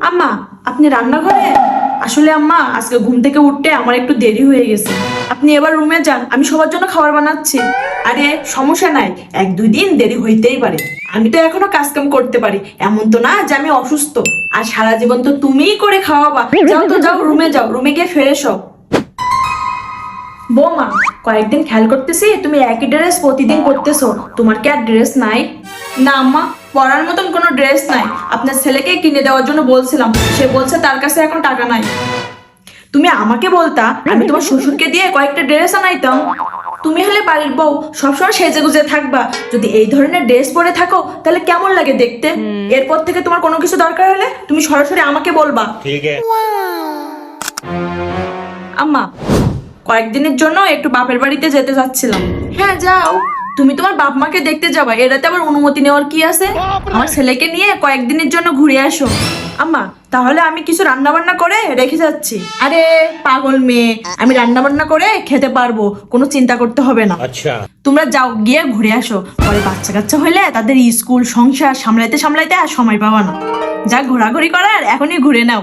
আম্মা, আপনি রান্নাঘরে? আসলে আম্মা, আজকে ঘুম থেকে উঠতে আমার একটু দেরি হয়ে গেছে। আপনি এবার রুমে যান, আমি সবার জন্য খাবার বানাচ্ছি। আরে সমস্যা নাই, 1-2 দিন দেরি হইতেই পারে। আমি তো এখনো কাজকাম করতে পারি, এমন তো না যে আমি অসুস্থ। আর সারা জীবন তো তুমিই করে খাওয়াবা। যাও তো যাও, রুমে যাও, রুমে গিয়ে ফ্রেশ হও। বৌমা, কয়েকদিন খেয়াল করতেছি তুমি একই ড্রেস প্রতিদিন পরতেছো, তোমার কি আর ড্রেস নাই? না আম্মা, পরার মতন কোনো ড্রেস নাই। আপনার ছেলেকে কিনে দেওয়ার জন্য বলছিলাম, সে বলছে তার কাছে এখন টাকা নাই। তুমি আমাকে বলতা, আমি তোমার শ্বশুরকে দিয়ে কয়েকটা ড্রেস আনাইতাম। তুমি হলে বাড়ির বউ, সবসময় সেজে গুজে থাকবা। যদি এই ধরনের ড্রেস পরে থাকো তাহলে কেমন লাগে দেখতে? এরপর থেকে তোমার কোনো কিছু দরকার হলে তুমি সরাসরি আমাকে বলবা। ठीक है। আম্মা, কয়েকদিনের জন্য একটু বাপের বাড়িতে যেতে চাচ্ছিলাম। হ্যাঁ যাও, তুমি তোমার বাপ মাকে দেখতে যাবা, এটাতে আবার অনুমতি নেওয়ার কি আছে? আমার ছেলেকে নিয়ে কয়েকদিনের জন্য ঘুরে আসো। আম্মা, তাহলে আমি কিছু রান্না বান্না করে রেখে যাচ্ছি। আরে পাগল মেয়ে, আমি রান্না বান্না করে খেতে পারবো, কোনো চিন্তা করতে হবে না। अच्छा। তোমরা যাও, গিয়ে ঘুরে আসো। পরে বাচ্চা কাচ্চা হইলে তাদের স্কুল সংসার সামলাইতে সামলাইতে আর সময় পাবা না। যা ঘোরাঘুরি করার এখনই ঘুরে নাও।